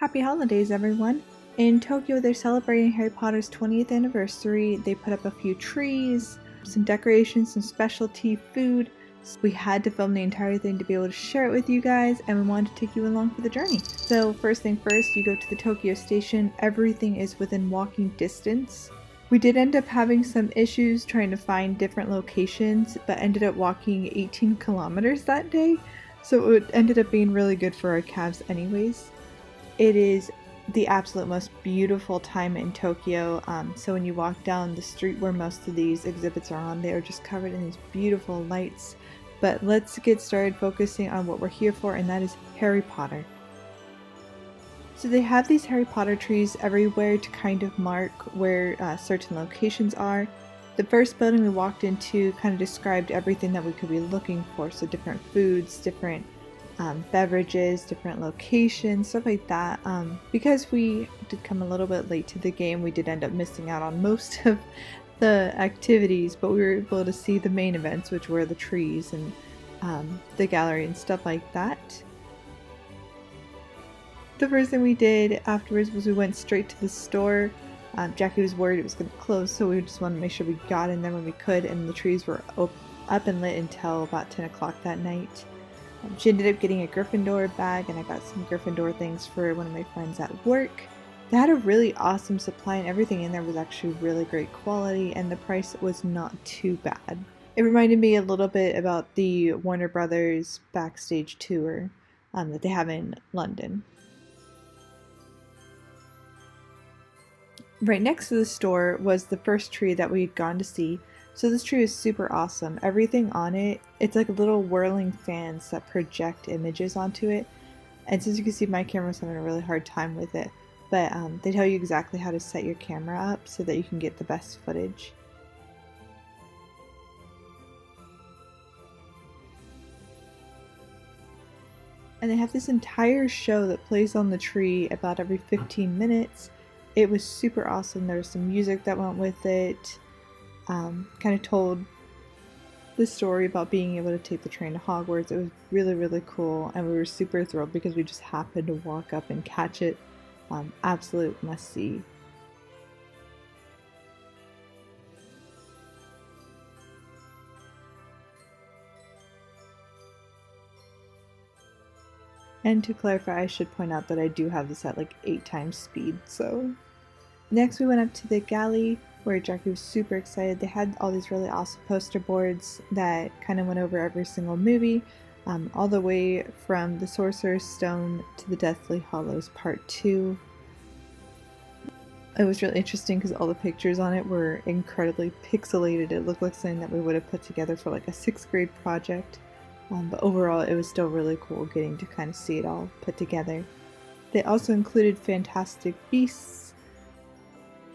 Happy holidays, everyone! In Tokyo, they're celebrating Harry Potter's 20th anniversary. They put up a few trees, some decorations, some specialty food. So we had to film the entire thing to be able to share it with you guys, and we wanted to take you along for the journey. So first thing first, you go to the Tokyo station. Everything is within walking distance. We did end up having some issues trying to find different locations, but ended up walking 18 kilometers that day. So it ended up being really good for our calves anyways. It is the absolute most beautiful time in Tokyo. So when you walk down the street where most of these exhibits are on, they are just covered in these beautiful lights. But let's get started focusing on what we're here for, and that is Harry Potter. So they have these Harry Potter trees everywhere to kind of mark where certain locations are. The first building we walked into kind of described everything that we could be looking for. So different foods, different beverages, different locations, stuff like that. Because we did come a little bit late to the game, we did end up missing out on most of the activities, but we were able to see the main events, which were the trees and the gallery and stuff like that. The first thing we did afterwards was we went straight to the store. Jackie was worried it was going to close, so we just wanted to make sure we got in there when we could, and the trees were up and lit until about 10 o'clock that night. She ended up getting a Gryffindor bag, and I got some Gryffindor things for one of my friends at work. They had a really awesome supply, and everything in there was actually really great quality, and the price was not too bad. It reminded me a little bit about the Warner Brothers backstage tour that they have in London. Right next to the store was the first tree that we had gone to see. So this tree is super awesome. Everything on it, it's like little whirling fans that project images onto it. And since you can see, my camera's having a really hard time with it. But they tell you exactly how to set your camera up so that you can get the best footage. And they have this entire show that plays on the tree about every 15 minutes. It was super awesome. There was some music that went with it. Kind of told the story about being able to take the train to Hogwarts. It was really, really cool, and we were super thrilled because we just happened to walk up and catch it. Absolute must see. And to clarify, I should point out that I do have this at like 8 times speed, so. Next we went up to the Galley, where Jackie was super excited. They had all these really awesome poster boards that kind of went over every single movie, all the way from The Sorcerer's Stone to The Deathly Hallows Part 2. It was really interesting because all the pictures on it were incredibly pixelated. It looked like something that we would have put together for like a 6th grade project. But overall, it was still really cool getting to kind of see it all put together. They also included Fantastic Beasts.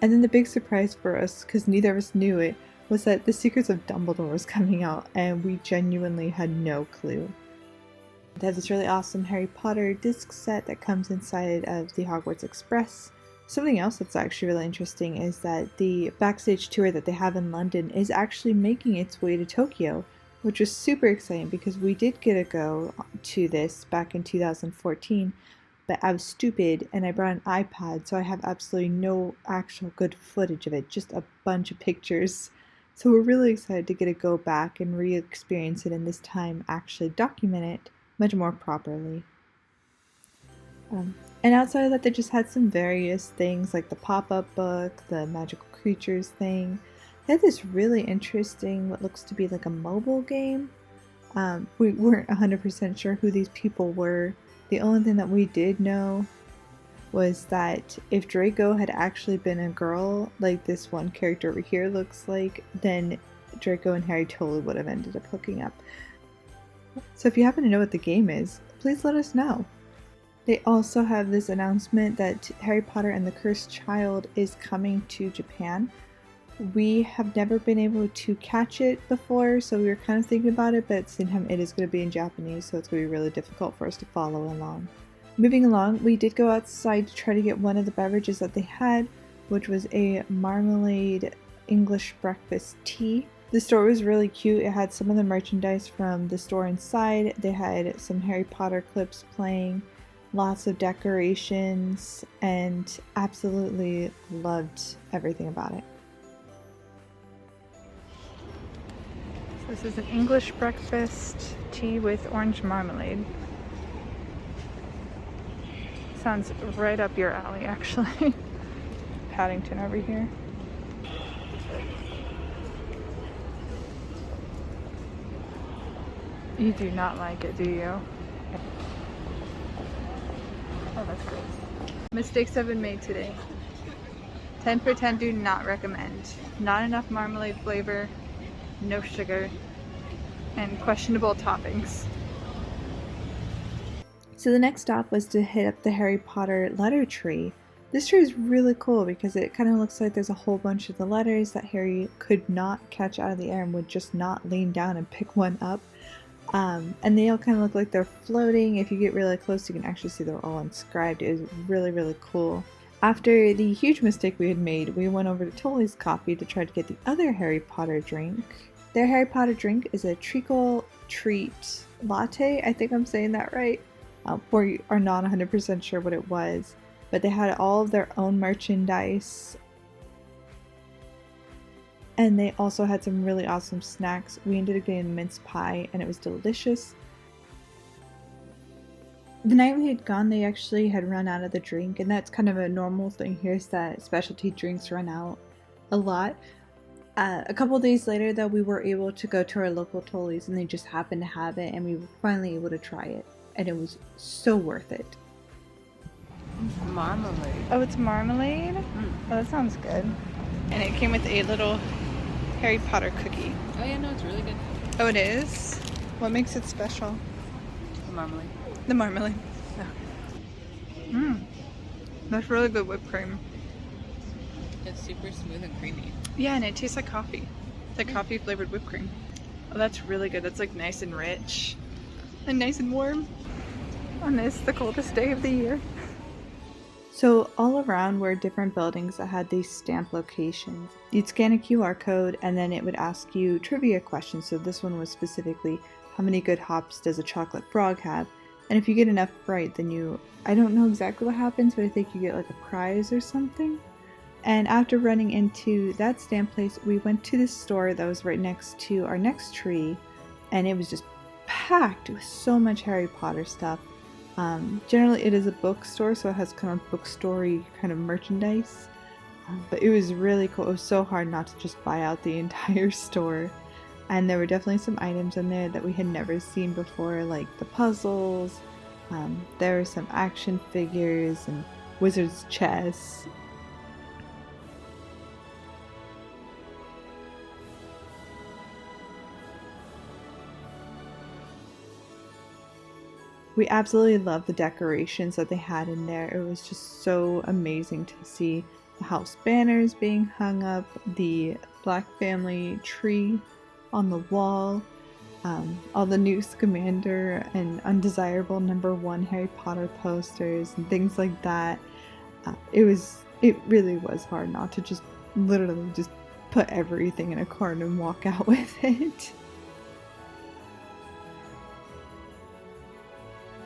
And then the big surprise for us, because neither of us knew it, was that The Secrets of Dumbledore was coming out, and we genuinely had no clue. They have this really awesome Harry Potter disc set that comes inside of the Hogwarts Express. Something else that's actually really interesting is that the backstage tour that they have in London is actually making its way to Tokyo, which was super exciting because we did get a go to this back in 2014. But I was stupid and I brought an iPad, so I have absolutely no actual good footage of it, just a bunch of pictures. So we're really excited to get a go back and re-experience it, and this time actually document it much more properly. And outside of that, they just had some various things like the pop-up book, the magical creatures thing. They had this really interesting, what looks to be like a mobile game. We weren't 100% sure who these people were. The only thing that we did know was that if Draco had actually been a girl, like this one character over here looks like, then Draco and Harry totally would have ended up hooking up. So if you happen to know what the game is, please let us know. They also have this announcement that Harry Potter and the Cursed Child is coming to Japan. We have never been able to catch it before, so we were kind of thinking about it, but at the same time it is going to be in Japanese, so it's going to be really difficult for us to follow along. Moving along, we did go outside to try to get one of the beverages that they had, which was a marmalade English breakfast tea. The store was really cute. It had some of the merchandise from the store inside. They had some Harry Potter clips playing. lots of decorations, and absolutely loved everything about it. This is an English breakfast, tea with orange marmalade. Sounds right up your alley, actually. Paddington over here. You do not like it, do you? Oh, that's great. Mistakes have been made today. 10 for 10, do not recommend. Not enough marmalade flavor, no sugar, and questionable toppings. So the next stop was to hit up the Harry Potter letter tree. This tree is really cool because it kind of looks like there's a whole bunch of the letters that Harry could not catch out of the air and would just not lean down and pick one up. And they all kind of look like they're floating. If you get really close, you can actually see they're all inscribed. It was really, really cool. After the huge mistake we had made, we went over to Tully's Coffee to try to get the other Harry Potter drink. Their Harry Potter drink is a treacle treat latte. I think I'm saying that right. We are not 100% sure what it was, but they had all of their own merchandise. And they also had some really awesome snacks. We ended up getting mince pie and it was delicious. The night we had gone, they actually had run out of the drink, and that's kind of a normal thing here, is that specialty drinks run out a lot. A couple days later though, we were able to go to our local Tully's and they just happened to have it, and we were finally able to try it, and it was so worth it. Marmalade. Oh, it's marmalade? Oh, that sounds good. And it came with a little Harry Potter cookie. Oh yeah, no, it's really good. Oh, it is? What makes it special? The marmalade. The marmalade. That's really good whipped cream. It's super smooth and creamy. Yeah, and it tastes like coffee. It's like coffee flavored whipped cream. Oh, that's really good. That's like nice and rich and nice and warm on this, the coldest day of the year. So all around were different buildings that had these stamp locations. You'd scan a QR code and then it would ask you trivia questions. So this one was specifically, how many good hops does a chocolate frog have? And if you get enough right, then I don't know exactly what happens, but I think you get like a prize or something. And after running into that stamp place, we went to this store that was right next to our next tree, and it was just packed with so much Harry Potter stuff. Generally it is a bookstore, so it has kind of bookstory kind of merchandise, but it was really cool. It was so hard not to just buy out the entire store, and there were definitely some items in there that we had never seen before, like the puzzles. There were some action figures and wizard's chess. We absolutely loved the decorations that they had in there. It was just so amazing to see the house banners being hung up, the Black family tree on the wall, all the new Scamander and undesirable #1 Harry Potter posters and things like that. It really was hard not to just literally just put everything in a cart and walk out with it.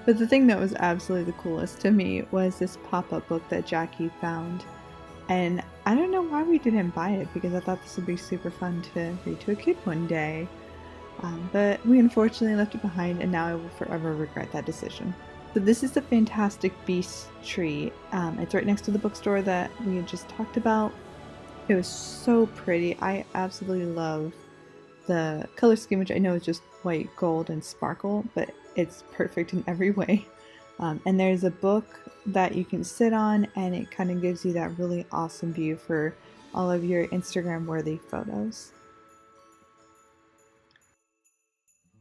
But the thing that was absolutely the coolest to me was this pop-up book that Jackie found. And I don't know why we didn't buy it, because I thought this would be super fun to read to a kid one day. But we unfortunately left it behind, and now I will forever regret that decision. So this is the Fantastic Beasts tree. It's right next to the bookstore that we had just talked about. It was so pretty. I absolutely love the color scheme, which I know is just white, gold, and sparkle, but it's perfect in every way. And there's a book that you can sit on, and it kind of gives you that really awesome view for all of your Instagram worthy photos.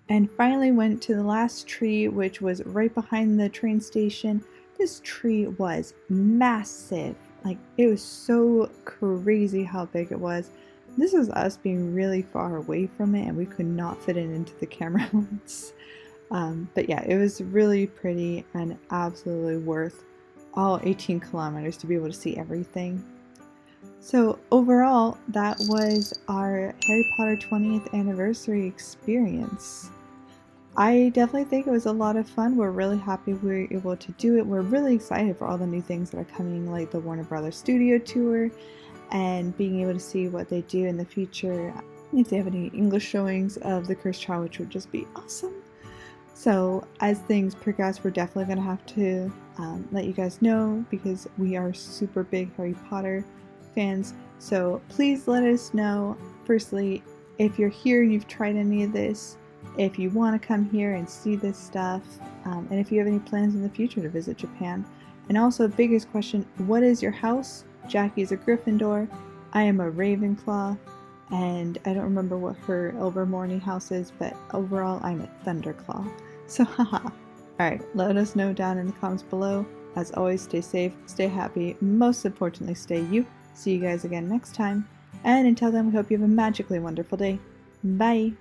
And finally went to the last tree, which was right behind the train station. This tree was massive. Like, it was so crazy how big it was. This was us being really far away from it, and we could not fit it into the camera lens. But yeah, it was really pretty and absolutely worth all 18 kilometers to be able to see everything. So overall, that was our Harry Potter 20th anniversary experience. I definitely think it was a lot of fun. We're really happy we were able to do it. We're really excited for all the new things that are coming, like the Warner Brothers Studio Tour, and being able to see what they do in the future. If they have any English showings of The Cursed Child, which would just be awesome. So as things progress, we're definitely going to have to let you guys know, because we are super big Harry Potter fans. So please let us know, firstly, if you're here and you've tried any of this, if you want to come here and see this stuff, and if you have any plans in the future to visit Japan. And also, biggest question, what is your house? Jackie's a Gryffindor, I am a Ravenclaw, and I don't remember what her Ilvermorny house is, but overall I'm a Thunderclaw. So haha. Alright, let us know down in the comments below. As always, stay safe, stay happy, most importantly stay you. See you guys again next time, and until then we hope you have a magically wonderful day. Bye!